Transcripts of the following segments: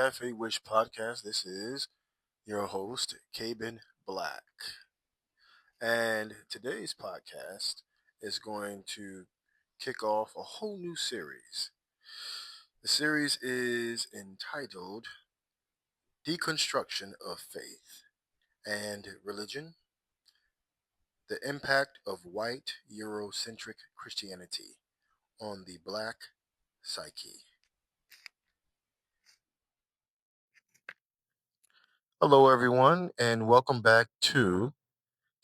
Cafe Wish podcast. This is your host, Cabin Black. And today's podcast is going to kick off a whole new series. The series is entitled Deconstruction of Faith and Religion: The Impact of White Eurocentric Christianity on the Black Psyche. Hello, everyone, and welcome back to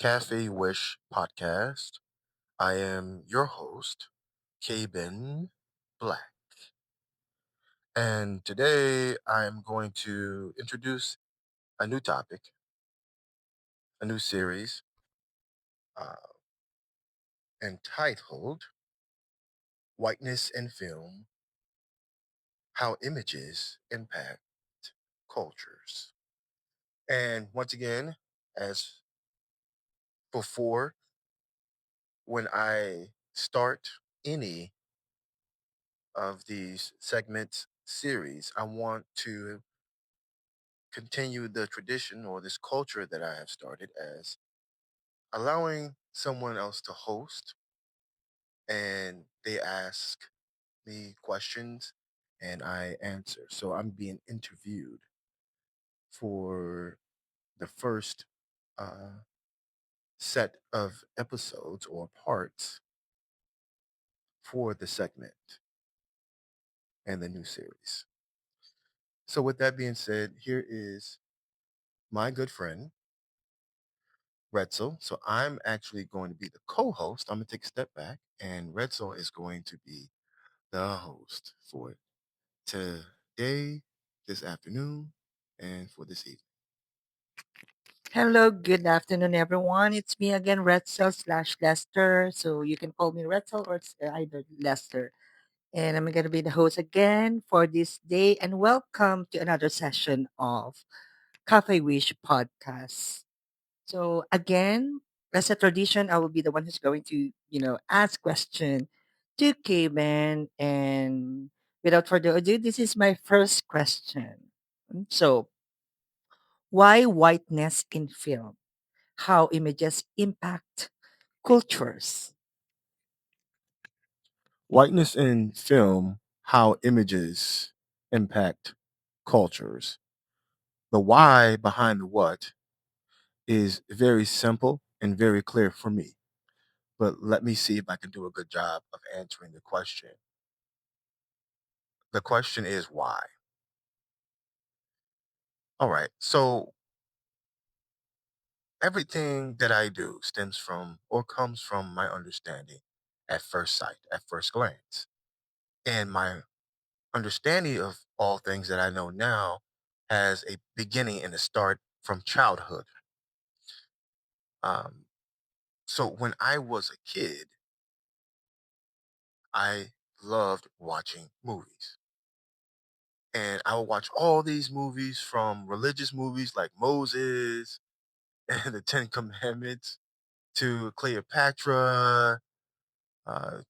Cafe Wish podcast. I am your host, Cabin Black. And today I'm going to introduce a new topic, a new series uh, entitled Whiteness in Film: How Images Impact Cultures. And once again, as before, when I start any of these segments series, I want to continue the tradition or this culture that I have started as allowing someone else to host and they ask me questions and I answer. So I'm being interviewed for the first uh, set of episodes or parts for the segment and the new series. So, with that being said, here is my good friend, Retzel. So, I'm actually going to be the co host. I'm going to take a step back, and Retzel is going to be the host for today, this afternoon, and for this evening. Hello, good afternoon, everyone. It's me again, Retzel slash Lester. So you can call me Retzel or it's either Lester. And I'm going to be the host again for this day. And welcome to another session of Cafe Wish podcast. So again, as a tradition, I will be the one who's going to, ask question to Cayman. And without further ado, this is my first question. So, why whiteness in film? How images impact cultures. Whiteness in film: How Images Impact Cultures. The why behind the what is very simple and very clear for me. But let me see if I can do a good job of answering the question. The question is why. All right. So everything that I do stems from or comes from my understanding at first sight, at first glance. And my understanding of all things that I know now has a beginning and a start from childhood. Um, so when I was a kid, I loved watching movies. And I would watch all these movies, from religious movies like Moses and the Ten Commandments to Cleopatra,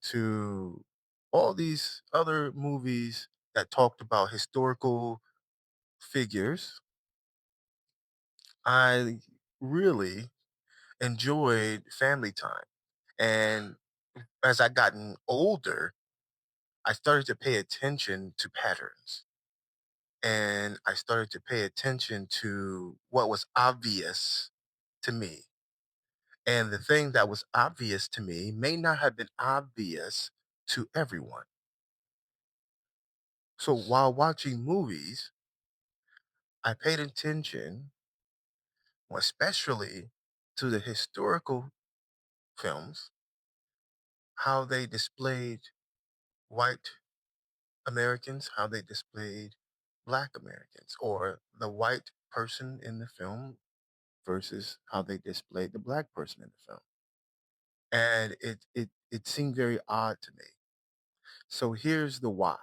to all these other movies that talked about historical figures. I really enjoyed family time. And as I gotten older, I started to pay attention to patterns. And I started to pay attention to what was obvious to me. And the thing that was obvious to me may not have been obvious to everyone. So while watching movies, I paid attention, well, especially to the historical films, how they displayed white Americans, how they displayed black Americans, or the white person in the film versus how they displayed the black person in the film. And it seemed very odd to me. So here's the why.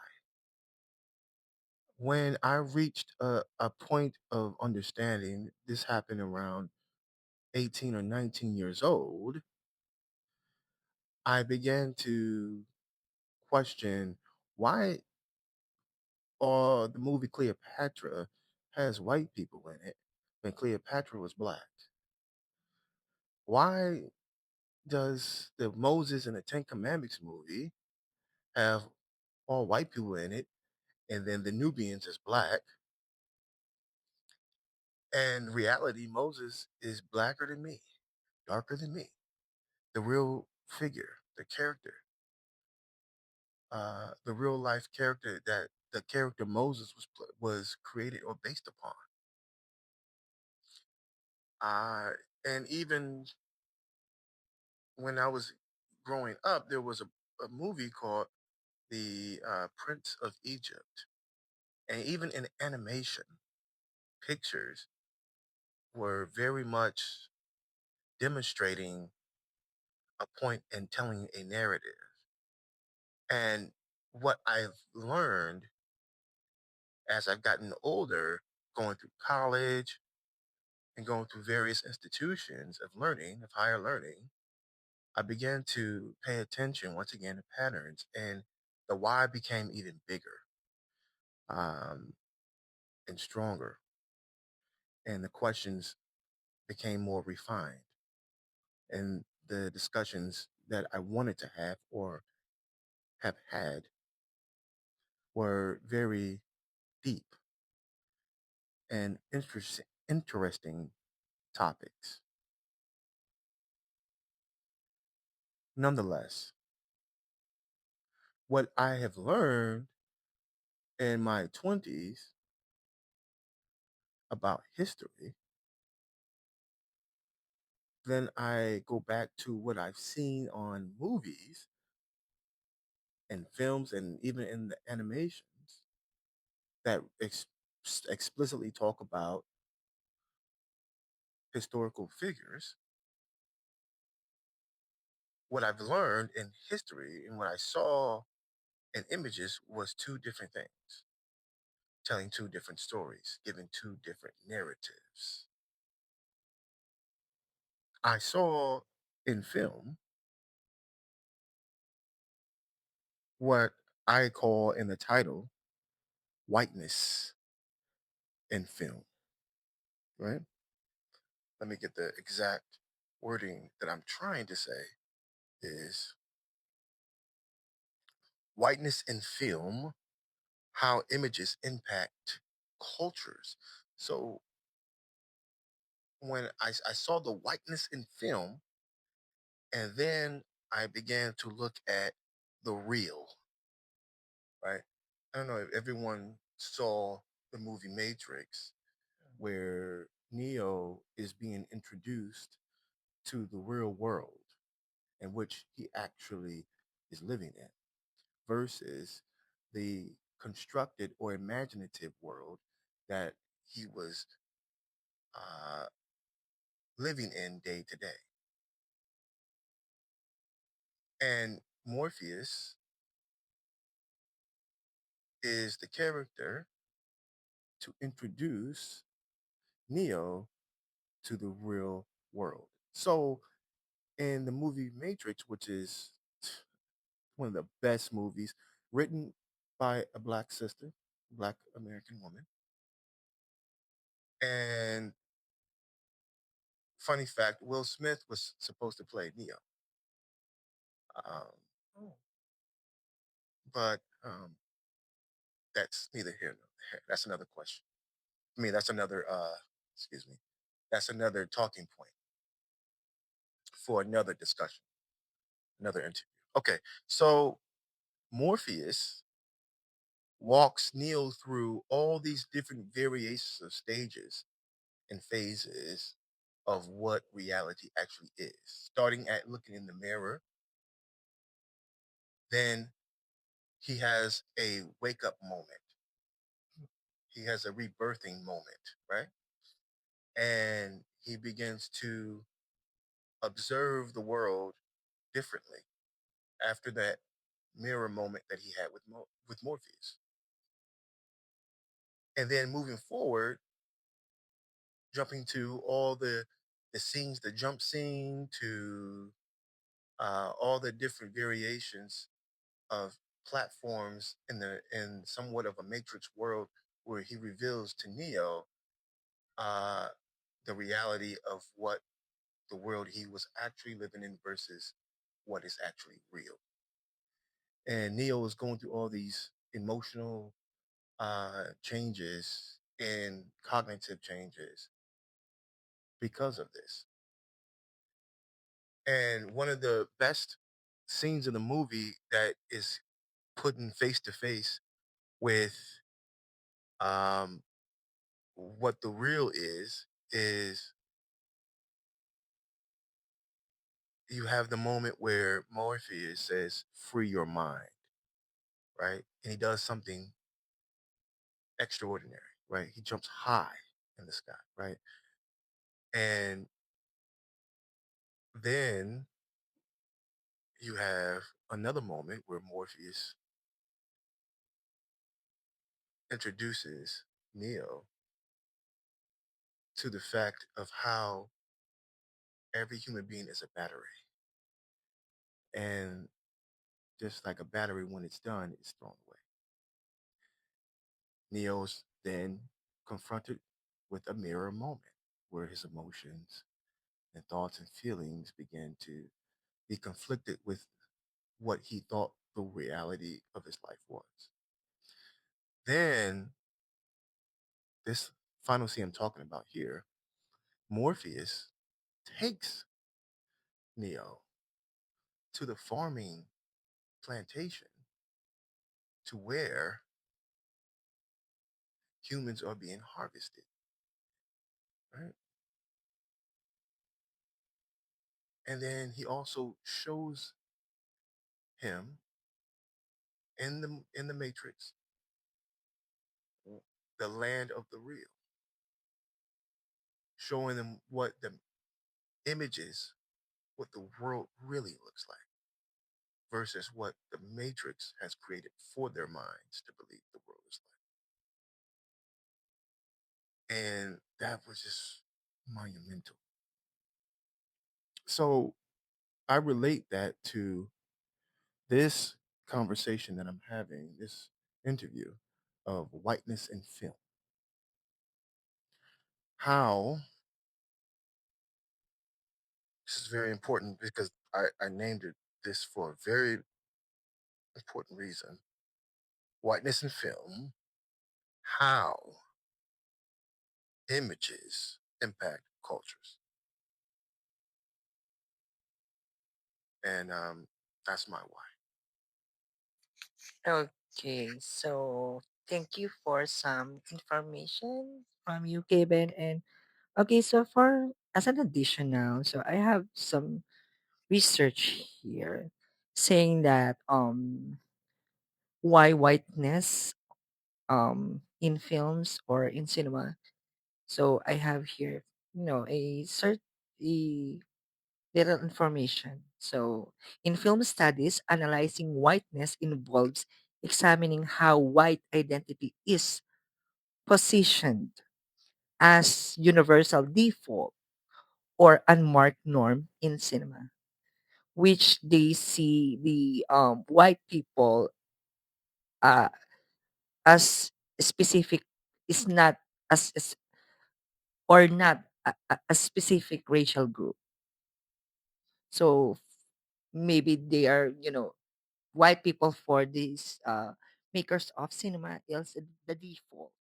When I reached a point of understanding, this happened around 18 or 19 years old, I began to question, why the movie Cleopatra has white people in it when Cleopatra was black. Why does the Moses and the Ten Commandments movie have all white people in it, and then the Nubians is black? And reality, Moses is blacker than me, darker than me. The real figure, the character, the real life character that the character Moses was created or based upon. Uh, and even when I was growing up, there was a movie called The Prince of Egypt. And even in animation, pictures were very much demonstrating a point and telling a narrative. And what I've learned as I've gotten older, going through college and going through various institutions of learning, of higher learning, I began to pay attention once again to patterns, and the why became even bigger um, and stronger, and the questions became more refined, and the discussions that I wanted to have or have had were very deep and interesting topics. Nonetheless, what I have learned in my 20s about history, then I go back to what I've seen on movies and films and even in the animations that explicitly talk about historical figures. What I've learned in history and what I saw in images was two different things, telling two different stories, giving two different narratives. I saw in film what I call in the title whiteness in film, right? Let me get the exact wording that I'm trying to say is whiteness in film, how images impact cultures. So when I saw the whiteness in film, and then I began to look at the real, right? I don't know if everyone saw the movie Matrix, where Neo is being introduced to the real world in which he actually is living in versus the constructed or imaginative world that he was uh, living in day to day. And Morpheus is the character to introduce Neo to the real world. So in the movie Matrix, which is one of the best movies, written by a black sister, black American woman. And funny fact, Will Smith was supposed to play Neo. Um, but that's neither here nor there. That's another question. I mean, that's another, excuse me, that's another talking point for another discussion, another interview. Okay, so Morpheus walks Neo through all these different variations of stages and phases of what reality actually is. Starting at looking in the mirror, then he has a wake up moment. He has a rebirthing moment, right? And he begins to observe the world differently after that mirror moment that he had with Morpheus. And then moving forward, jumping to all the scenes, the jump scene to all the different variations of platforms in somewhat of a matrix world where he reveals to Neo uh, the reality of what the world he was actually living in versus what is actually real. And Neo is going through all these emotional changes and cognitive changes because of this. And one of the best scenes in the movie that is putting face to face with um, what the real is you have the moment where Morpheus says, "Free your mind," right? And he does something extraordinary, right? He jumps high in the sky, right? And then you have another moment where Morpheus introduces Neo to the fact of how every human being is a battery. And just like a battery, when it's done, it's thrown away. Neo's then confronted with a mirror moment where his emotions and thoughts and feelings begin to be conflicted with what he thought the reality of his life was. Then, this final scene I'm talking about here, Morpheus takes Neo to the farming plantation to where humans are being harvested, right? And then he also shows him in the Matrix the land of the real, showing them what the images, what the world really looks like versus what the Matrix has created for their minds to believe the world is like. And that was just monumental. So I relate that to this conversation that I'm having, this interview of whiteness in film. How this is very important because I named it this for a very important reason. Whiteness in film, how images impact cultures. And that's my why. Okay, so thank you for some information from you, Kevin. And okay, so for as an additional, so I have some research here saying that why whiteness in films or in cinema. So I have here, a little information. So in film studies, analyzing whiteness involves examining how white identity is positioned as universal default or unmarked norm in cinema, which they see the white people uh, as specific is not as or not a specific racial group. So maybe they are, white people for these makers of cinema is the default.